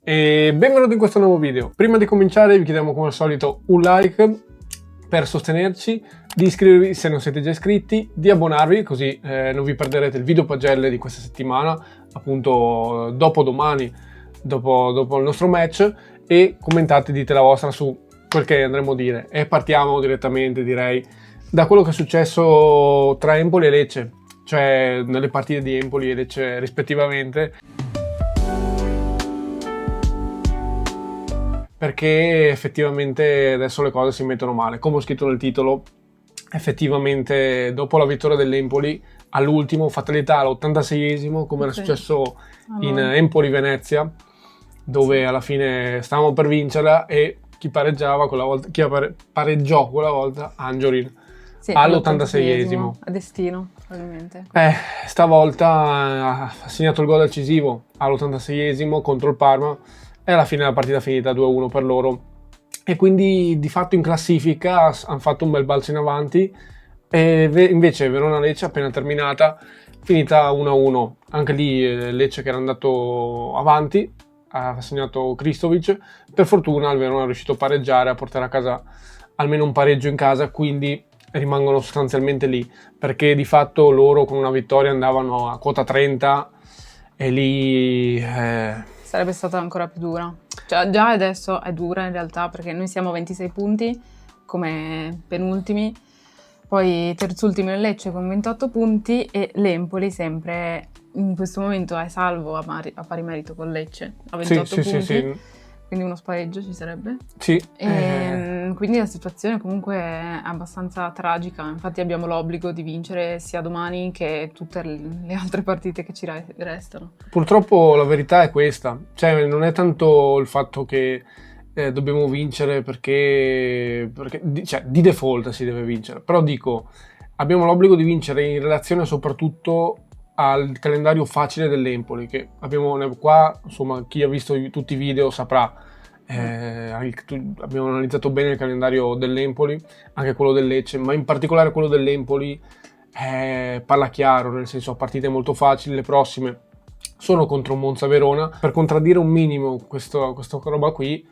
E benvenuti in questo nuovo video. Prima di cominciare vi chiediamo come al solito un like per sostenerci, di iscrivervi se non siete già iscritti, di abbonarvi così non vi perderete il video pagelle di questa settimana, appunto dopo domani, dopo il nostro match, e commentate, dite la vostra su quel che andremo a dire. E partiamo direttamente, direi, da quello che è successo tra Empoli e Lecce, cioè nelle partite di Empoli e Lecce rispettivamente. Perché effettivamente adesso le cose si mettono male. Come ho scritto nel titolo, effettivamente dopo la vittoria dell'Empoli, all'ultimo, fatalità all'86esimo, come era successo in Empoli-Venezia, dove alla fine stavamo per vincerla e chi pareggiava quella volta, pareggiò quella volta, Anjorin, sì, all'86esimo. A destino, probabilmente. Stavolta ha segnato il gol decisivo all'86esimo contro il Parma. E alla fine la partita è finita 2-1 per loro, e quindi di fatto in classifica hanno fatto un bel balzo in avanti. E invece Verona-Lecce appena terminata, finita 1-1, anche lì Lecce che era andato avanti, ha segnato Kristovic, per fortuna il Verona è riuscito a pareggiare, a portare a casa almeno un pareggio in casa, quindi rimangono sostanzialmente lì, perché di fatto loro con una vittoria andavano a quota 30 e lì sarebbe stata ancora più dura. Cioè, già adesso è dura in realtà, perché noi siamo a 26 punti come penultimi, poi terzultimi il Lecce con 28 punti e l'Empoli sempre in questo momento è salvo a pari merito con Lecce, a 28 punti. Sì. Quindi uno spareggio ci sarebbe. Sì. Quindi la situazione comunque è abbastanza tragica. Infatti abbiamo l'obbligo di vincere sia domani che tutte le altre partite che ci restano. Purtroppo la verità è questa. Cioè non è tanto il fatto che dobbiamo vincere perché cioè, di default si deve vincere. Però dico, abbiamo l'obbligo di vincere in relazione soprattutto al calendario facile dell'Empoli, che abbiamo qua, insomma, chi ha visto tutti i video saprà. Abbiamo analizzato bene il calendario dell'Empoli, anche quello del Lecce, ma in particolare quello dell'Empoli parla chiaro, nel senso, partite molto facili. Le prossime sono contro Monza e Verona. Per contraddire un minimo questa roba qui,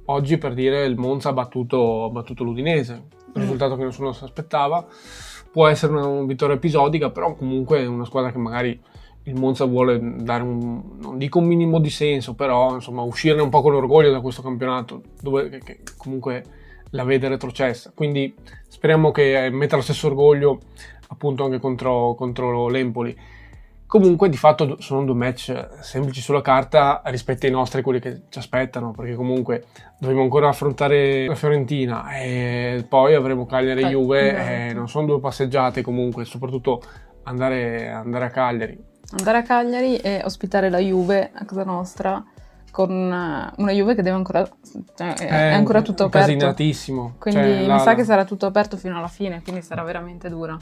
oggi, per dire, il Monza ha battuto l'Udinese, un risultato che nessuno si aspettava. Può essere una vittoria episodica, però comunque è una squadra che magari il Monza vuole dare non dico un minimo di senso, però insomma uscirne un po' con orgoglio da questo campionato, dove che comunque la vede retrocessa. Quindi speriamo che metta lo stesso orgoglio appunto anche contro l'Empoli. Comunque di fatto sono due match semplici sulla carta rispetto ai nostri, quelli che ci aspettano, perché comunque dovremo ancora affrontare la Fiorentina e poi avremo Cagliari e Juve, non sono due passeggiate comunque, soprattutto andare a Cagliari. Andare a Cagliari e ospitare la Juve a casa nostra, con una Juve che deve ancora, è ancora tutto aperto. Casinatissimo. Quindi mi sa che sarà tutto aperto fino alla fine, quindi sarà veramente dura.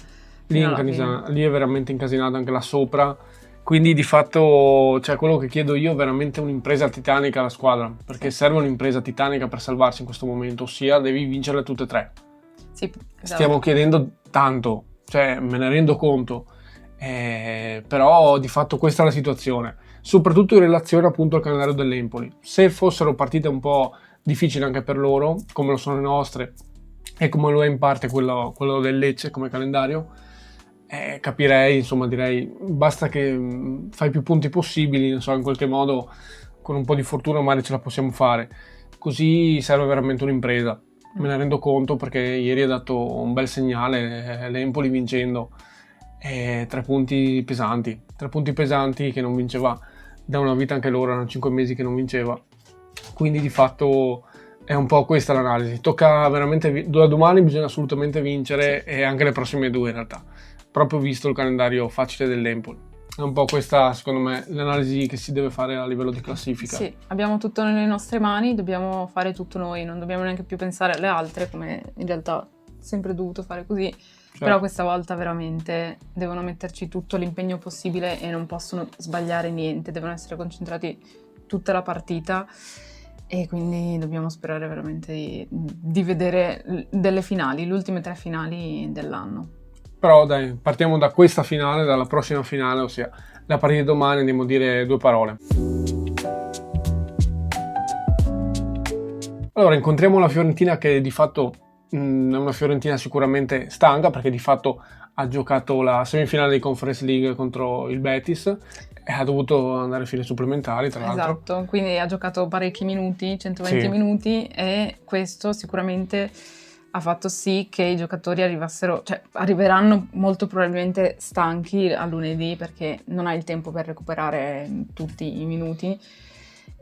Lì è veramente incasinato anche là sopra, quindi di fatto, cioè, quello che chiedo io è veramente un'impresa titanica alla squadra, perché serve un'impresa titanica per salvarsi in questo momento, ossia devi vincerle tutte e tre. Sì, esatto. Stiamo chiedendo tanto, cioè me ne rendo conto, però di fatto questa è la situazione, soprattutto in relazione appunto al calendario dell'Empoli. Se fossero partite un po' difficili anche per loro, come lo sono le nostre e come lo è in parte quello del Lecce come calendario, capirei, insomma, direi basta che fai più punti possibili, non so, in qualche modo con un po' di fortuna magari ce la possiamo fare, così serve veramente un'impresa. Me ne rendo conto perché ieri ha dato un bel segnale l'Empoli vincendo, 3 punti pesanti che non vinceva da una vita, anche loro erano 5 mesi che non vinceva, quindi di fatto è un po' questa l'analisi. Tocca veramente, da domani bisogna assolutamente vincere, e anche le prossime due in realtà, proprio visto il calendario facile dell'Empoli. È un po' questa, secondo me, l'analisi che si deve fare a livello di classifica. Sì, abbiamo tutto nelle nostre mani, dobbiamo fare tutto noi, non dobbiamo neanche più pensare alle altre, come in realtà sempre dovuto fare così. Certo. Però questa volta veramente devono metterci tutto l'impegno possibile e non possono sbagliare niente, devono essere concentrati tutta la partita, e quindi dobbiamo sperare veramente di vedere delle finali, le ultime 3 finali dell'anno. Però dai, partiamo da questa finale, dalla prossima finale, ossia la partita di domani, andiamo a dire 2 parole. Allora, incontriamo la Fiorentina che di fatto è una Fiorentina sicuramente stanca, perché di fatto ha giocato la semifinale di Conference League contro il Betis e ha dovuto andare fine supplementari, tra l'altro. Esatto, quindi ha giocato parecchi minuti, 120 minuti, e questo sicuramente ha fatto sì che i giocatori arriveranno molto probabilmente stanchi a lunedì, perché non hai il tempo per recuperare tutti i minuti.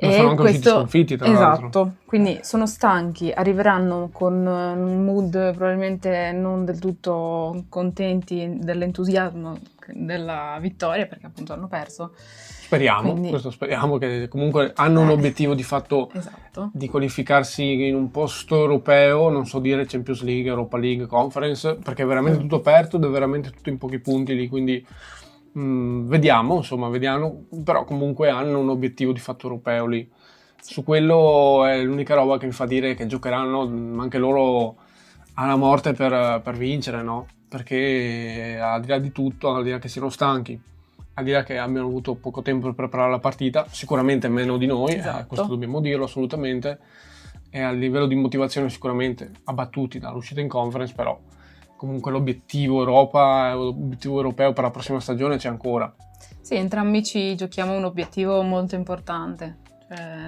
E sono anche usciti sconfitti, tra l'altro. Esatto, quindi sono stanchi, arriveranno con un mood probabilmente non del tutto contenti dell'entusiasmo della vittoria, perché appunto hanno perso. Speriamo che comunque hanno un obiettivo di fatto, esatto, di qualificarsi in un posto europeo, non so dire Champions League, Europa League, Conference, perché è veramente tutto aperto ed è veramente tutto in pochi punti lì, quindi vediamo, però comunque hanno un obiettivo di fatto europeo lì. Su quello è l'unica roba che mi fa dire che giocheranno anche loro alla morte per vincere, no? Perché al di là di tutto, al di là che siano stanchi, al di là che abbiano avuto poco tempo per preparare la partita, sicuramente meno di noi, esatto. Questo dobbiamo dirlo assolutamente, e a livello di motivazione sicuramente abbattuti dall'uscita in Conference, però comunque l'obiettivo Europa, l'obiettivo europeo per la prossima stagione c'è ancora. Sì, entrambi ci giochiamo un obiettivo molto importante,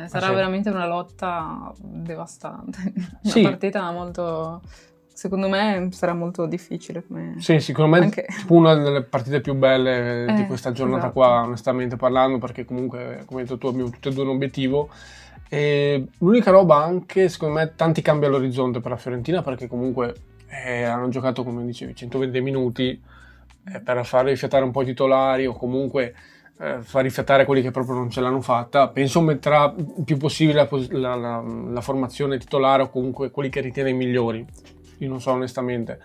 sarà veramente una lotta devastante, una partita molto... Secondo me sarà molto difficile. Sì, sicuramente tipo una delle partite più belle di questa giornata qua, onestamente parlando, perché comunque, come hai detto tu, abbiamo tutti e due un obiettivo. E l'unica roba anche, secondo me, tanti cambi all'orizzonte per la Fiorentina, perché comunque hanno giocato, come dicevi, 120 minuti per far rifiatare un po' i titolari o comunque far rifiatare quelli che proprio non ce l'hanno fatta. Penso metterà il più possibile la formazione titolare o comunque quelli che ritiene i migliori. Io non so onestamente,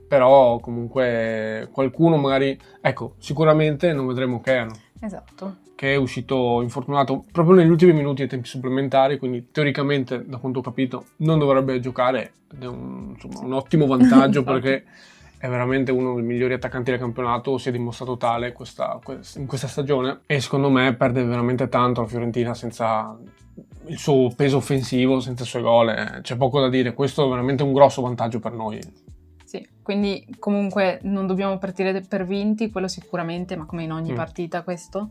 però comunque qualcuno magari, ecco, sicuramente non vedremo Kern. Esatto. Che è uscito infortunato proprio negli ultimi minuti ai tempi supplementari, quindi teoricamente, da quanto ho capito, non dovrebbe giocare, ed è un ottimo vantaggio perché è veramente uno dei migliori attaccanti del campionato, si è dimostrato tale in questa stagione, e secondo me perde veramente tanto la Fiorentina senza il suo peso offensivo, senza i suoi gol, c'è poco da dire, questo è veramente un grosso vantaggio per noi. Sì, quindi comunque non dobbiamo partire per vinti, quello sicuramente, ma come in ogni partita questo.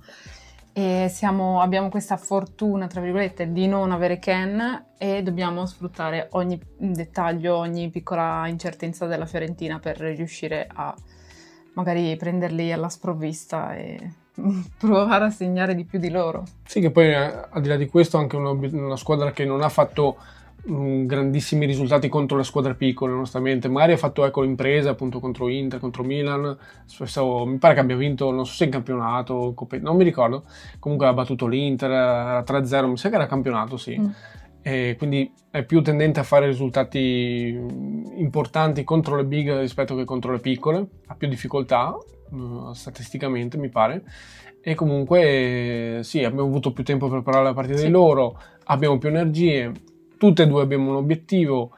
E abbiamo questa fortuna, tra virgolette, di non avere Ken, e dobbiamo sfruttare ogni dettaglio, ogni piccola incertezza della Fiorentina per riuscire a magari prenderli alla sprovvista e provare a segnare di più di loro. Sì, che poi al di là di questo anche una squadra che non ha fatto grandissimi risultati contro le squadre piccole, onestamente. Magari ha fatto l'impresa appunto contro Inter, contro Milan, spesso mi pare che abbia vinto, non so se in campionato, non mi ricordo, comunque ha battuto l'Inter, era 3-0, mi sa che era campionato, sì. E quindi è più tendente a fare risultati importanti contro le big rispetto che contro le piccole, ha più difficoltà statisticamente mi pare, e comunque sì, abbiamo avuto più tempo per preparare la partita di loro, abbiamo più energie, tutte e due abbiamo un obiettivo,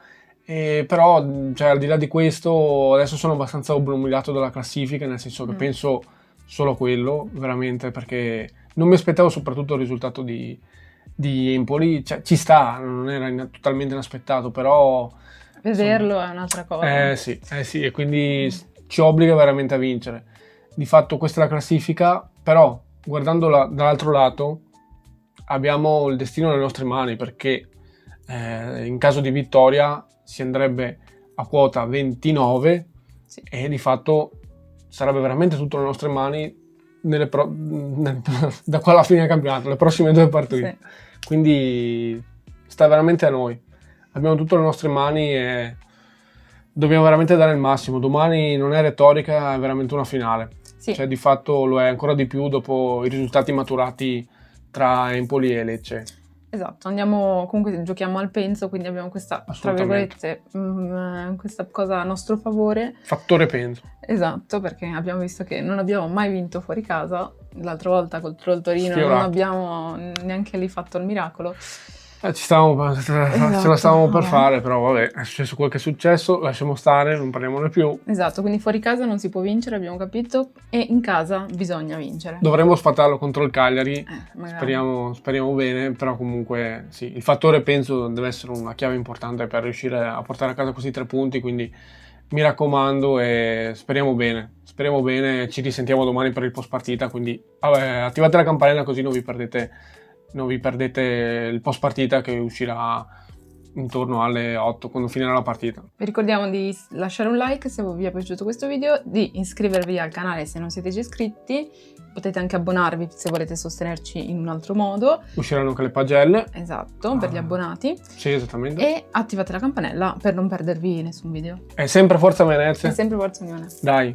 però al di là di questo adesso sono abbastanza obnubilato dalla classifica, nel senso che penso solo a quello, veramente, perché non mi aspettavo soprattutto il risultato di Empoli, ci sta, non era totalmente inaspettato, però vederlo è un'altra cosa. Sì, e quindi ci obbliga veramente a vincere. Di fatto questa è la classifica, però guardandola dall'altro lato abbiamo il destino nelle nostre mani, perché in caso di vittoria si andrebbe a quota 29 e di fatto sarebbe veramente tutto nelle nostre mani da qua alla fine del campionato, le prossime 2 partite. Quindi sta veramente a noi. Abbiamo tutto nelle nostre mani e dobbiamo veramente dare il massimo. Domani non è retorica, è veramente una finale. Cioè di fatto lo è ancora di più dopo i risultati maturati tra Empoli e Lecce. Esatto, comunque giochiamo al Penzo, quindi abbiamo questa, tra virgolette, questa cosa a nostro favore. Fattore Penzo. Esatto, perché abbiamo visto che non abbiamo mai vinto fuori casa, l'altra volta contro il Torino non abbiamo neanche lì fatto il miracolo. Ce la stavamo per Esatto. fare, però vabbè, è successo quel che è successo, lasciamo stare, non parliamone più. Esatto, quindi fuori casa non si può vincere, abbiamo capito, e in casa bisogna vincere. Dovremmo sfatarlo contro il Cagliari, Magari. speriamo bene, però comunque sì, il fattore penso deve essere una chiave importante per riuscire a portare a casa questi 3 punti, quindi mi raccomando e speriamo bene, ci risentiamo domani per il post partita, quindi attivate la campanella così non vi perdete il post partita che uscirà intorno alle 8 quando finirà la partita. Vi ricordiamo di lasciare un like se vi è piaciuto questo video, di iscrivervi al canale se non siete già iscritti, potete anche abbonarvi se volete sostenerci in un altro modo. Usciranno anche le pagelle. Esatto, per gli abbonati. Sì, esattamente. E attivate la campanella per non perdervi nessun video. È sempre Forza Venezia. È sempre Forza Unione. Dai,